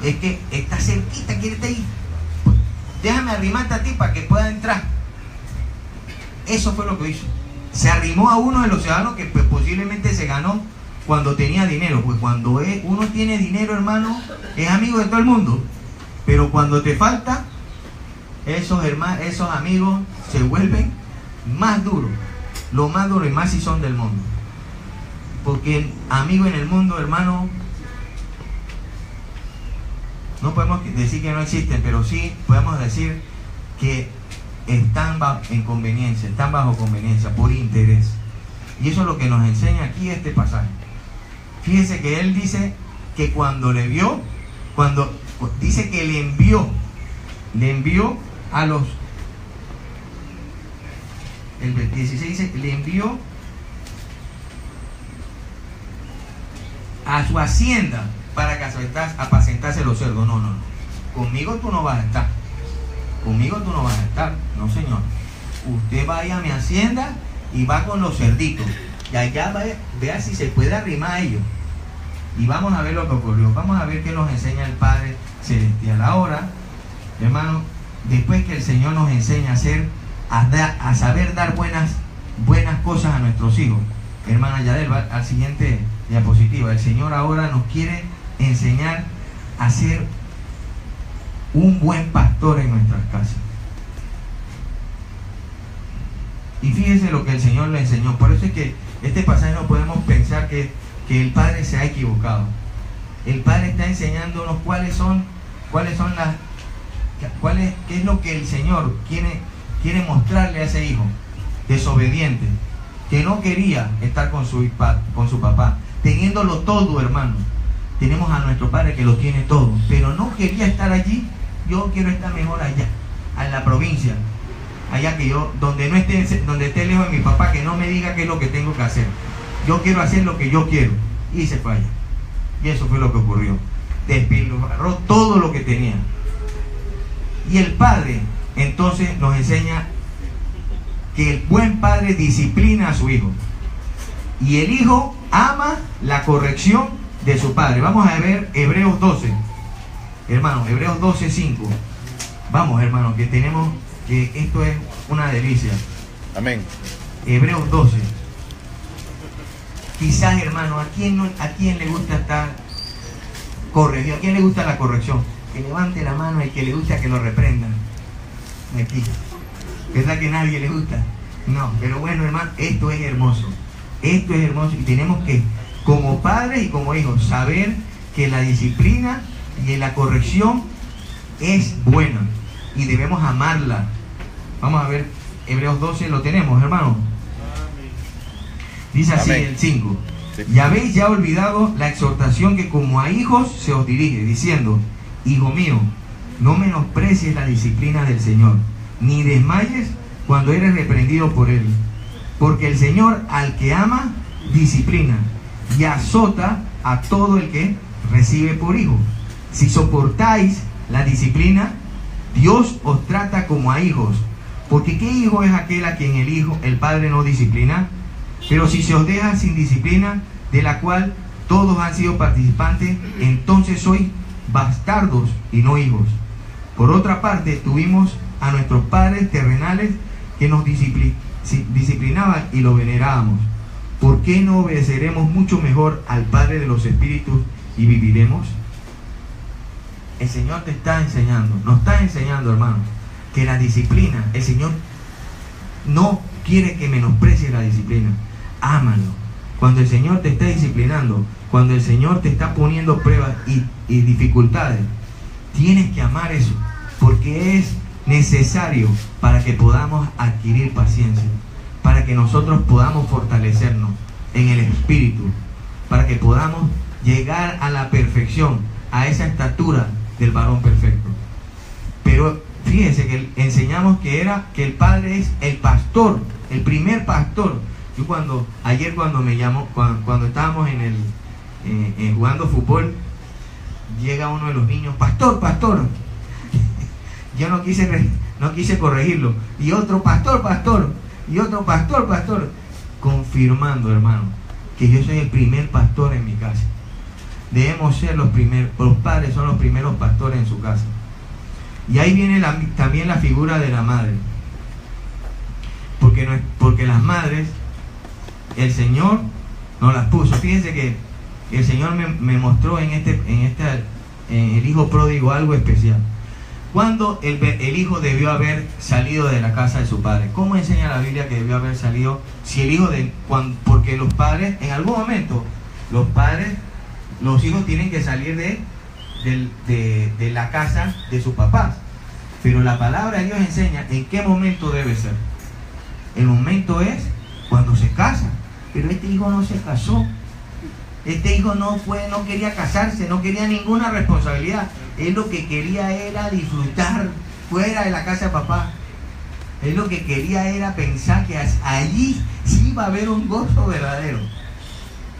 es que está cerquita, quiere estar ahí. Déjame arrimarte a ti para que pueda entrar. Eso fue lo que hizo. Se arrimó a uno de los ciudadanos que pues, posiblemente se ganó cuando tenía dinero. Pues cuando uno tiene dinero, hermano, es amigo de todo el mundo. Pero cuando te falta, esos amigos se vuelven más duros. Lo más duro y más si son del mundo. Porque amigos en el mundo, hermano, no podemos decir que no existen, pero sí podemos decir que están en conveniencia, están bajo conveniencia, por interés. Y eso es lo que nos enseña aquí este pasaje. Fíjense que él dice que cuando le vio, dice que le envió a los, el 16 dice, le envió a su hacienda para que apacentase los cerdos. No. Conmigo tú no vas a estar. Conmigo tú no vas a estar. No, señor. Usted vaya a mi hacienda y va con los cerditos. Y allá vea si se puede arrimar a ellos. Y vamos a ver lo que ocurrió. Vamos a ver qué nos enseña el Padre Celestial. Ahora, hermano, después que el Señor nos enseña a saber dar buenas cosas a nuestros hijos. Hermana Yadel, va al siguiente diapositiva. El Señor ahora nos quiere enseñar a ser un buen pastor en nuestras casas. Y fíjense lo que el Señor le enseñó. Por eso es que este pasaje no podemos pensar que el Padre se ha equivocado. El Padre está enseñándonos qué es lo que el Señor quiere mostrarle a ese hijo desobediente, que no quería estar con su papá, teniéndolo todo, hermano. Tenemos a nuestro Padre que lo tiene todo, pero no quería estar allí. Yo quiero estar mejor allá, en la provincia, allá que yo, donde esté lejos de mi papá, que no me diga qué es lo que tengo que hacer. Yo quiero hacer lo que yo quiero. Y se fue allá. Y eso fue lo que ocurrió. Despilfarró todo lo que tenía. Y el Padre entonces nos enseña que el buen padre disciplina a su hijo. Y el hijo ama la corrección de su padre. Vamos a ver Hebreos 12. Hermano, Hebreos 12:5. Vamos, hermano, que esto es una delicia. Amén. Hebreos 12. Quizás, hermano, ¿a quién le gusta estar corregido? ¿A quién le gusta la corrección? Que levante la mano el que le gusta que lo reprendan. Aquí. ¿Verdad que a nadie le gusta? No, pero bueno, hermano, esto es hermoso. Esto es hermoso y tenemos que, como padres y como hijos, saber que la disciplina y la corrección es buena y debemos amarla. Vamos a ver, Hebreos 12 lo tenemos, hermano. Dice así. Amén. El 5. Sí. Y habéis ya olvidado la exhortación que como a hijos se os dirige, diciendo: hijo mío, no menosprecies la disciplina del Señor, ni desmayes cuando eres reprendido por él. Porque el Señor al que ama, disciplina y azota a todo el que recibe por hijo. Si soportáis la disciplina, Dios os trata como a hijos. Porque ¿qué hijo es aquel a quien el padre no disciplina? Pero si se os deja sin disciplina, de la cual todos han sido participantes, entonces sois bastardos y no hijos. Por otra parte, tuvimos a nuestros padres terrenales que nos disciplinaban y lo venerábamos. ¿Por qué no obedeceremos mucho mejor al Padre de los Espíritus y viviremos? El Señor te está enseñando, nos está enseñando, hermanos, que la disciplina, el Señor no quiere que menosprecies la disciplina. Ámalo. Cuando el Señor te está disciplinando, cuando el Señor te está poniendo pruebas y dificultades, tienes que amar eso, porque es necesario para que podamos adquirir paciencia, para que nosotros podamos fortalecernos en el espíritu, para que podamos llegar a la perfección, a esa estatura del varón perfecto. Pero fíjense que enseñamos que el Padre es el pastor, el primer pastor. Yo ayer cuando me llamó, cuando estábamos jugando fútbol, llega uno de los niños, pastor. Yo no quise corregirlo. Y otro, pastor. Y otro, pastor. Confirmando, hermano, que yo soy el primer pastor en mi casa. Debemos ser los padres son los primeros pastores en su casa. Y ahí viene también la figura de la madre. Porque las madres, el Señor nos las puso. Fíjense que el Señor me mostró en el hijo pródigo algo especial. Cuando el hijo debió haber salido de la casa de su padre. ¿Cómo enseña la Biblia que debió haber salido? Si el hijo porque los padres, en algún momento, los hijos tienen que salir de la casa de sus papás. Pero la palabra de Dios enseña en qué momento debe ser. El momento es cuando se casa. Pero este hijo no se casó. Este hijo no quería casarse, no quería ninguna responsabilidad. Él lo que quería era disfrutar fuera de la casa de papá. Él lo que quería era pensar que allí sí iba a haber un gozo verdadero.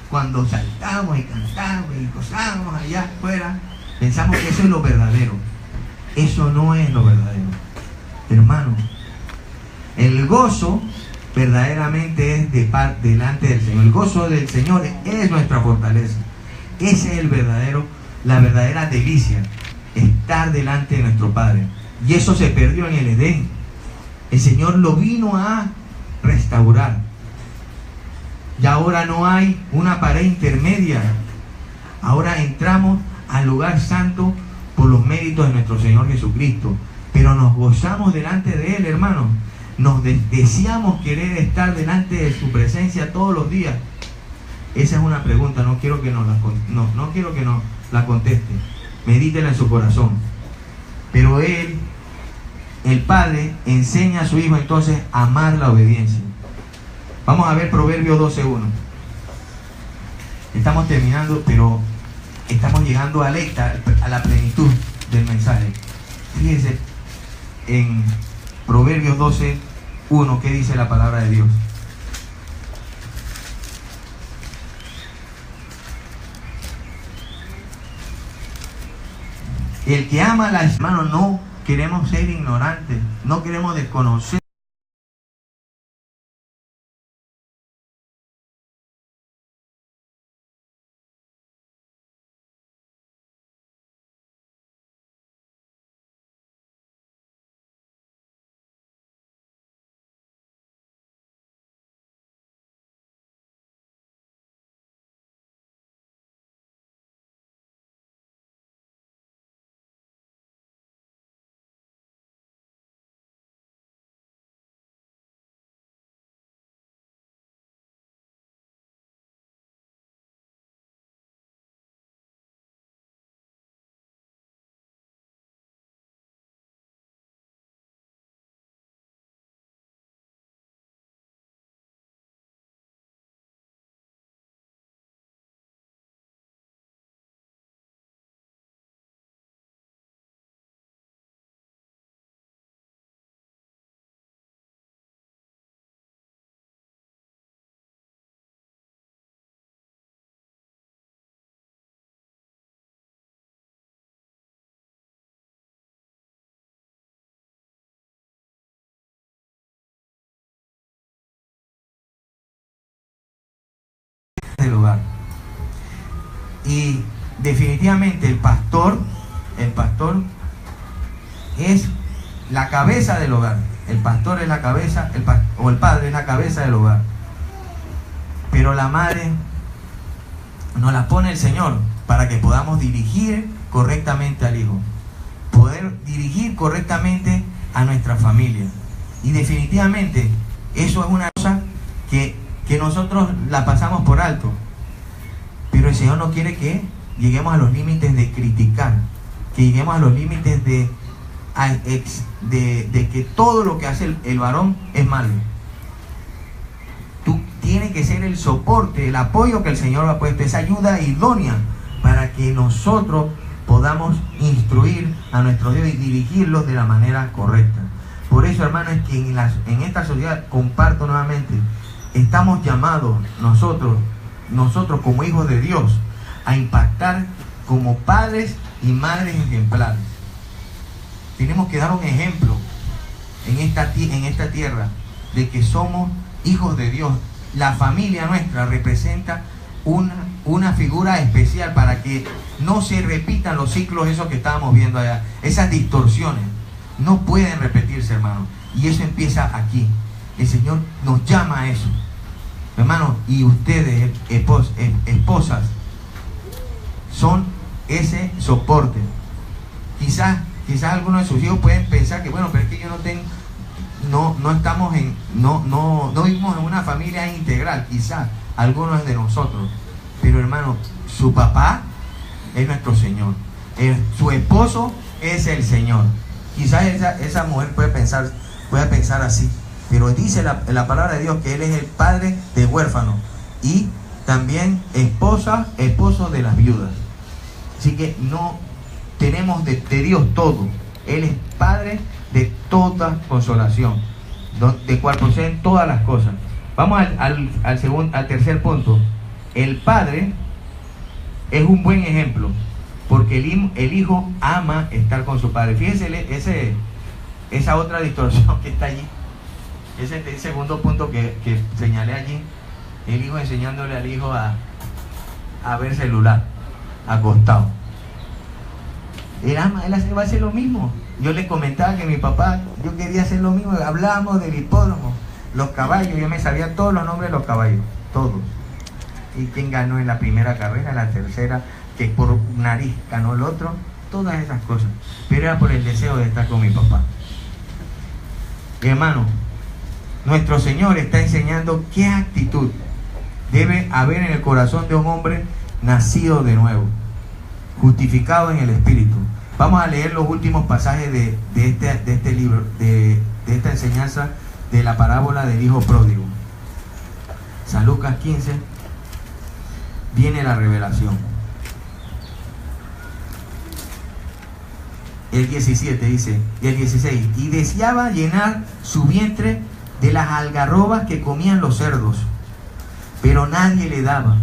Cuando saltamos y cantamos y gozamos allá afuera, pensamos que eso es lo verdadero. Eso no es lo verdadero. Hermano, el gozo verdaderamente es delante del Señor. El gozo del Señor es nuestra fortaleza. Ese es la verdadera delicia, estar delante de nuestro Padre. Y eso se perdió en el Edén. El Señor lo vino a restaurar. Y ahora no hay una pared intermedia. Ahora entramos al lugar santo por los méritos de nuestro Señor Jesucristo. Pero nos gozamos delante de Él, hermanos. Nos deseamos querer estar delante de su presencia todos los días. Esa es una pregunta, no quiero que nos la conteste. Medítela en su corazón. Pero Él, el Padre, enseña a su Hijo entonces a amar la obediencia. Vamos a ver Proverbios 12:1. Estamos terminando, pero estamos llegando a la plenitud del mensaje. Fíjense en Proverbios 12:1, ¿qué dice la palabra de Dios? El que ama a la hermano, no queremos ser ignorantes, no queremos desconocer. Y definitivamente el pastor es la cabeza del hogar. El pastor es la cabeza, o el padre es la cabeza del hogar. Pero la madre nos la pone el Señor para que podamos dirigir correctamente al hijo, poder dirigir correctamente a nuestra familia. Y definitivamente eso es una cosa que nosotros la pasamos por alto. Pero el Señor no quiere que lleguemos a los límites de criticar, que lleguemos a los límites de que todo lo que hace el varón es malo. Tú tienes que ser el soporte, el apoyo que el Señor ha puesto, esa ayuda idónea para que nosotros podamos instruir a nuestros hijos y dirigirlos de la manera correcta. Por eso, hermanos, es que en esta sociedad, comparto nuevamente, estamos llamados nosotros como hijos de Dios a impactar como padres y madres ejemplares. Tenemos que dar un ejemplo en esta tierra de que somos hijos de Dios. La familia nuestra representa una figura especial para que no se repitan los ciclos esos que estábamos viendo allá. Esas distorsiones no pueden repetirse, hermano. Y eso empieza aquí. El Señor nos llama a eso, hermano. Y ustedes, esposas, son ese soporte. Quizás algunos de sus hijos pueden pensar que, bueno, pero es que yo no vivimos en una familia integral. Quizás algunos de nosotros, pero hermano, su papá es nuestro Señor, su esposo es el Señor. Quizás esa mujer puede pensar así, pero dice la palabra de Dios que Él es el padre de huérfanos y también esposo de las viudas. Así que no tenemos de Dios todo. Él es padre de toda consolación, de cual poseen todas las cosas. Vamos al tercer punto. El padre es un buen ejemplo, porque el hijo ama estar con su padre. Fíjense esa otra distorsión que está allí. Ese es el segundo punto que señalé allí. El hijo enseñándole al hijo a ver celular, acostado. Él va a hacer lo mismo. Yo le comentaba que mi papá, yo quería hacer lo mismo. Hablábamos del hipódromo, los caballos. Yo me sabía todos los nombres de los caballos, todos. Y quién ganó en la primera carrera, en la tercera, que por nariz ganó el otro, todas esas cosas. Pero era por el deseo de estar con mi papá. Hermano, nuestro Señor está enseñando qué actitud debe haber en el corazón de un hombre nacido de nuevo, justificado en el Espíritu. Vamos a leer los últimos pasajes de este libro, de esta enseñanza de la parábola del hijo pródigo. San Lucas 15, viene la revelación. El 17 dice, y el 16, y deseaba llenar su vientre de las algarrobas que comían los cerdos, pero nadie le daba.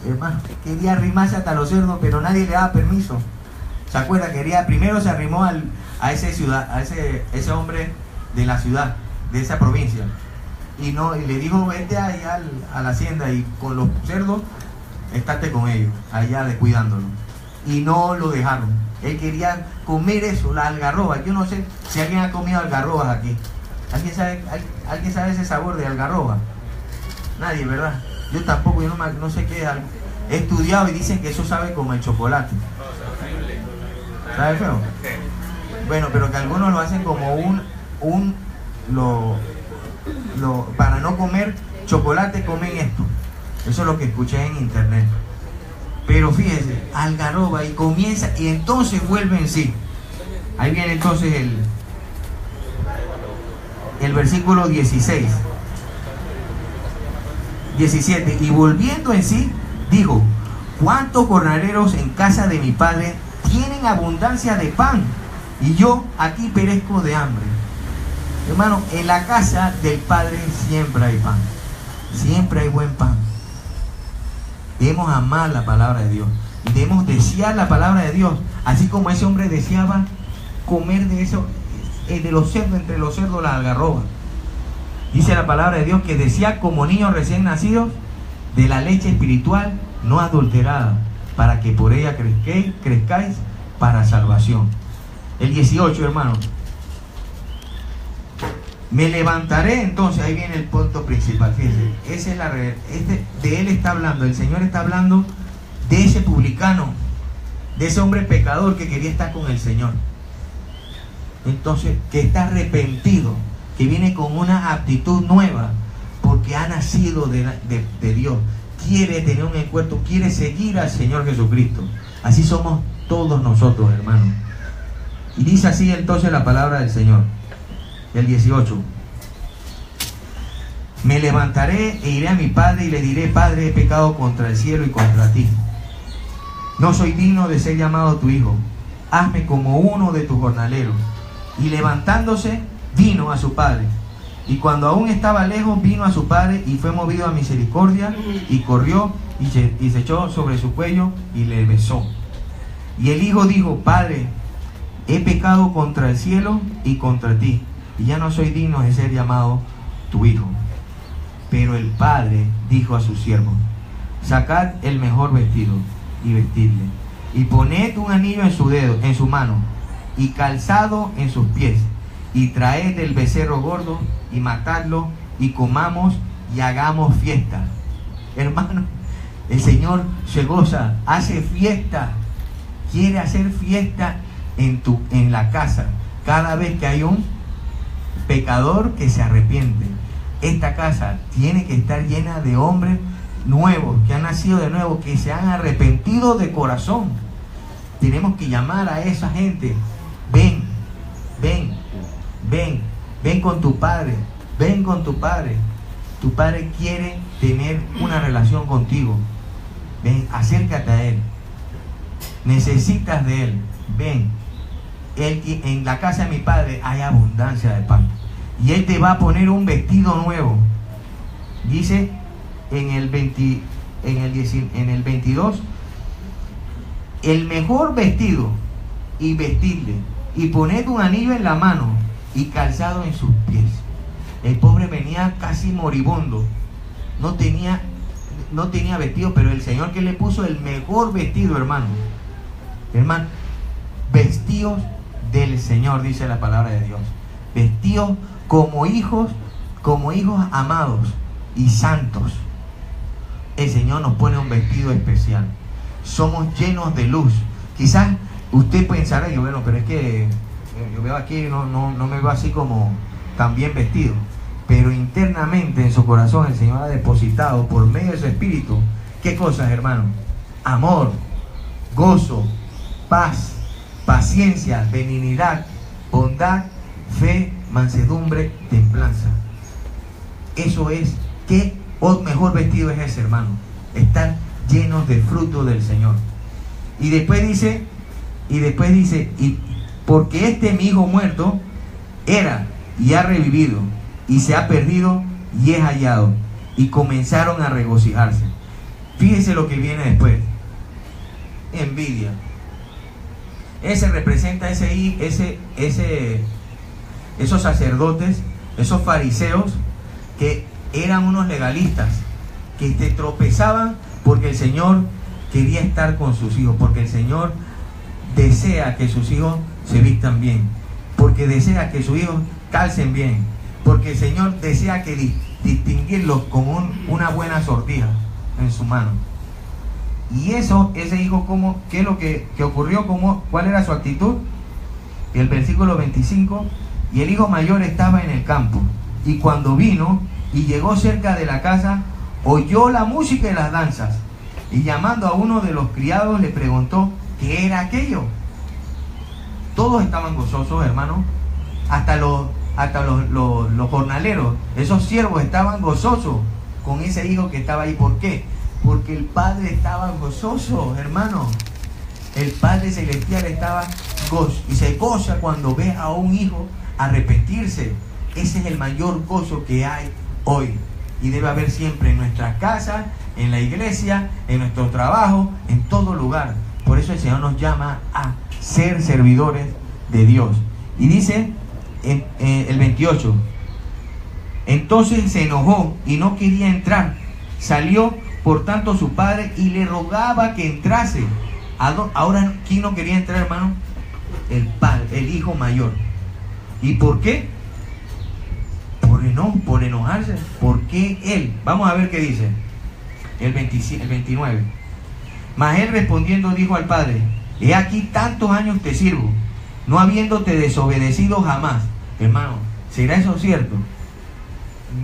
Hermano, quería arrimarse hasta los cerdos, pero nadie le daba permiso. ¿Se acuerda? Primero se arrimó a ese hombre de la ciudad, de esa provincia, y le dijo, vete allá a la hacienda y con los cerdos estate con ellos, allá cuidándolos. Y no lo dejaron. Él quería comer eso, la algarroba. Yo no sé si alguien ha comido algarrobas aquí. ¿Alguien sabe ese sabor de algarroba? Nadie, ¿verdad? Yo tampoco, yo no sé qué es. He estudiado y dicen que eso sabe como el chocolate. ¿Sabe feo? Bueno, pero que algunos lo hacen como para no comer chocolate comen esto. Eso es lo que escuché en internet. Pero fíjense, algarroba, y comienza, y entonces vuelve en sí. Ahí viene entonces el versículo 17, y volviendo en sí, dijo, ¿cuántos jornaleros en casa de mi padre tienen abundancia de pan? Y yo aquí perezco de hambre. Hermano, en la casa del Padre siempre hay pan, siempre hay buen pan. Debemos amar la palabra de Dios, debemos desear la palabra de Dios, así como ese hombre deseaba comer de eso, de los cerdos, entre los cerdos la algarroba. Dice la palabra de Dios que decía como niños recién nacidos de la leche espiritual no adulterada, para que por ella crezcáis para salvación. El 18, hermano. Me levantaré, entonces ahí viene el punto principal. Fíjense, de él está hablando, el Señor está hablando de ese publicano, de ese hombre pecador que quería estar con el Señor. Entonces, que está arrepentido, que viene con una actitud nueva, porque ha nacido de Dios, quiere tener un encuentro, quiere seguir al Señor Jesucristo. Así somos todos nosotros, hermanos. Y dice así entonces la palabra del Señor. El 18. Me levantaré e iré a mi padre y le diré: Padre, he pecado contra el cielo y contra ti. No soy digno de ser llamado tu hijo. Hazme como uno de tus jornaleros. Y levantándose, vino a su padre. Y cuando aún estaba lejos, vino a su padre y fue movido a misericordia y corrió y se echó sobre su cuello y le besó. Y el hijo dijo: Padre, he pecado contra el cielo y contra ti, y ya no soy digno de ser llamado tu hijo. Pero el padre dijo a sus siervos: Sacad el mejor vestido y vestidle, y poned un anillo en su dedo, en su mano, y calzado en sus pies, y traed el becerro gordo y matadlo, y comamos y hagamos fiesta. Hermano, el Señor se goza, hace fiesta, quiere hacer fiesta en la casa cada vez que hay un pecador que se arrepiente. Esta casa tiene que estar llena de hombres nuevos, que han nacido de nuevo, que se han arrepentido de corazón. Tenemos que llamar a esa gente: ven, ven, ven, ven con tu padre, ven con tu padre. Tu padre quiere tener una relación contigo. Ven, acércate a él. Necesitas de él. Ven. En la casa de mi padre hay abundancia de pan. Y él te va a poner un vestido nuevo. Dice en el 22: el mejor vestido y vestirle, y poned un anillo en la mano y calzado en sus pies. El pobre venía casi moribundo, no tenía vestido, pero el Señor que le puso el mejor vestido, hermano, vestidos del Señor, dice la palabra de Dios, vestidos como hijos amados y santos. El Señor nos pone un vestido especial. Somos llenos de luz. Quizás usted pensará: bueno, pero es que yo veo aquí, no me veo así como tan bien vestido. Pero internamente en su corazón el Señor ha depositado por medio de su espíritu, ¿qué cosas, hermano? Amor, gozo, paz, paciencia, benignidad, bondad, fe, mansedumbre, templanza. Eso es, ¿qué mejor vestido es ese, hermano? Estar llenos de fruto del Señor. Y después dice, y porque este mi hijo muerto era y ha revivido, y se ha perdido y es hallado. Y comenzaron a regocijarse. Fíjese lo que viene después: envidia. Ese representa esos sacerdotes, esos fariseos que eran unos legalistas, que te tropezaban porque el Señor quería estar con sus hijos, porque el Señor desea que sus hijos se vistan bien, porque desea que sus hijos calcen bien, porque el Señor desea que distinguirlos con una buena sortija en su mano. Y ese hijo, ¿qué es lo que ocurrió? ¿Cuál era su actitud? El versículo 25: y el hijo mayor estaba en el campo, y cuando vino y llegó cerca de la casa, oyó la música y las danzas, y llamando a uno de los criados le preguntó qué era aquello. Todos estaban gozosos, hermano, hasta los jornaleros, esos siervos estaban gozosos con ese hijo que estaba ahí. ¿Por qué? Porque el Padre estaba gozoso, hermano. El Padre Celestial estaba gozoso, y se goza cuando ve a un hijo arrepentirse. Ese es el mayor gozo que hay hoy, y debe haber siempre en nuestra casa, en la iglesia, en nuestro trabajo, en todo lugar. Por eso el Señor nos llama a ser servidores de Dios. Y dice el 28: entonces se enojó y no quería entrar. Salió por tanto su padre y le rogaba que entrase. Ahora, ¿quién no quería entrar, hermano? El padre, el hijo mayor. ¿Y por qué? Por enojarse. ¿Por qué él? Vamos a ver qué dice el 29. Mas él respondiendo dijo al padre: he aquí tantos años te sirvo, no habiéndote desobedecido jamás. Hermano, ¿será eso cierto?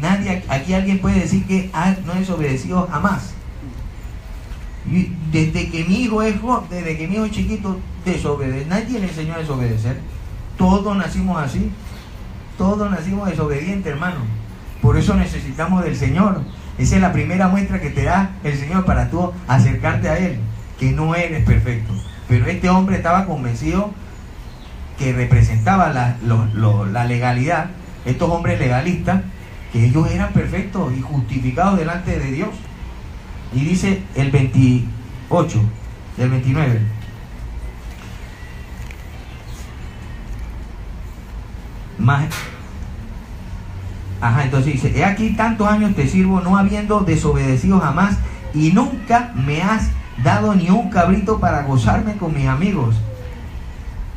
Nadie, aquí alguien puede decir que no he desobedecido jamás. Y desde que mi hijo es chiquito, desobedece. Nadie le enseñó a desobedecer. Todos nacimos así. Todos nacimos desobedientes, hermano. Por eso necesitamos del Señor. Esa es la primera muestra que te da el Señor para tú acercarte a Él, que no eres perfecto. Pero este hombre estaba convencido que representaba la legalidad, estos hombres legalistas, que ellos eran perfectos y justificados delante de Dios. Y dice el 28, el 29. Entonces dice: he aquí tantos años te sirvo, no habiendo desobedecido jamás, y nunca me has dado ni un cabrito para gozarme con mis amigos.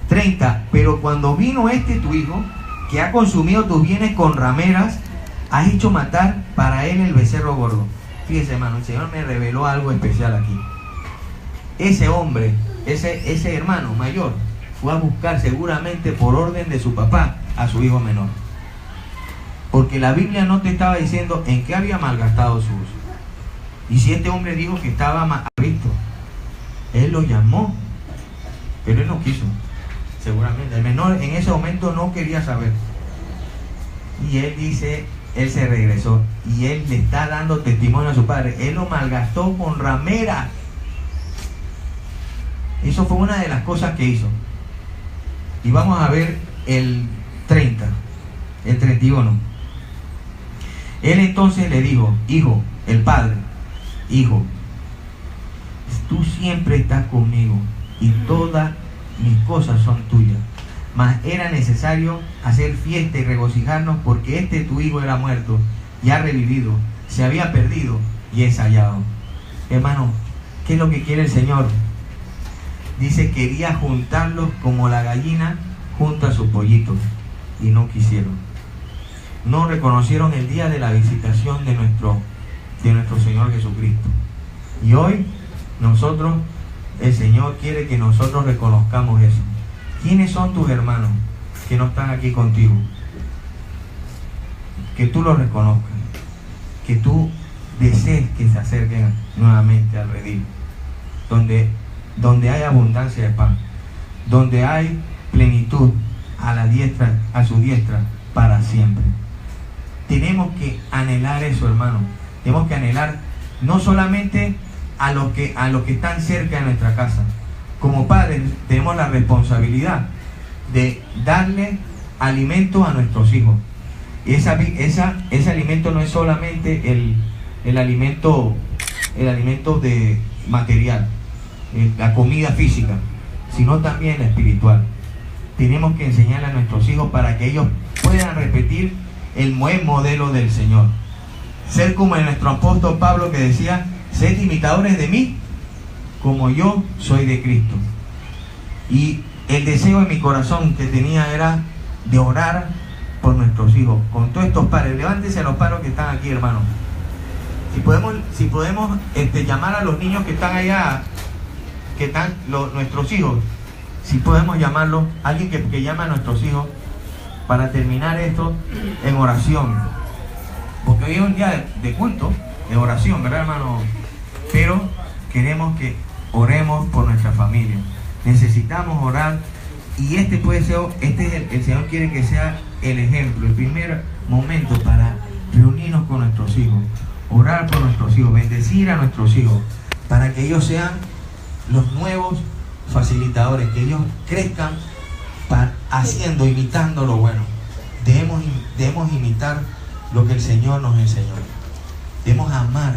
30. Pero cuando vino tu hijo, que ha consumido tus bienes con rameras, has hecho matar para él el becerro gordo. Fíjese, hermano, el Señor me reveló algo especial aquí. Ese hombre, ese hermano mayor, fue a buscar seguramente por orden de su papá a su hijo menor. Porque la Biblia no te estaba diciendo en qué había malgastado su uso. Y si este hombre dijo que estaba mal visto, él lo llamó, pero él no quiso. Seguramente el menor en ese momento no quería saber. Y él dice, él se regresó y él le está dando testimonio a su padre. Él lo malgastó con rameras. Eso fue una de las cosas que hizo. Y vamos a ver el 30, el 31. Él entonces le dijo: hijo, el padre, hijo, tú siempre estás conmigo y todas mis cosas son tuyas. Mas era necesario hacer fiesta y regocijarnos, porque tu hijo era muerto y ha revivido, se había perdido y es hallado. Hermano, ¿qué es lo que quiere el Señor? Dice: quería juntarlos como la gallina junta a sus pollitos, y no quisieron. No reconocieron el día de la visitación de nuestro Señor Jesucristo. Y hoy nosotros, el Señor quiere que nosotros reconozcamos eso. ¿Quiénes son tus hermanos que no están aquí contigo? Que tú los reconozcas, que tú desees que se acerquen nuevamente al redil, donde hay abundancia de pan, donde hay plenitud a su diestra para siempre. Tenemos que anhelar eso, hermano. Tenemos que anhelar no solamente a los que están cerca de nuestra casa. Como padres tenemos la responsabilidad de darle alimento a nuestros hijos. Ese alimento no es solamente el alimento de material, la comida física, sino también la espiritual. Tenemos que enseñarle a nuestros hijos para que ellos puedan repetir el buen modelo del Señor. Ser como nuestro apóstol Pablo, que decía: sed imitadores de mí como yo soy de Cristo. Y el deseo de mi corazón que tenía era de orar por nuestros hijos, con todos estos padres. Levántense a los padres que están aquí, hermano. Si podemos llamar a los niños que están allá, que están nuestros hijos, si podemos llamarlos, alguien que llame a nuestros hijos, para terminar esto en oración. Porque hoy es un día de culto, de oración, ¿verdad, hermano? Pero queremos que oremos por nuestra familia. Necesitamos orar, y el Señor quiere que sea el ejemplo, el primer momento para reunirnos con nuestros hijos, orar por nuestros hijos, bendecir a nuestros hijos, para que ellos sean los nuevos facilitadores, que ellos crezcan imitando lo bueno. Debemos imitar lo que el Señor nos enseñó. Debemos amar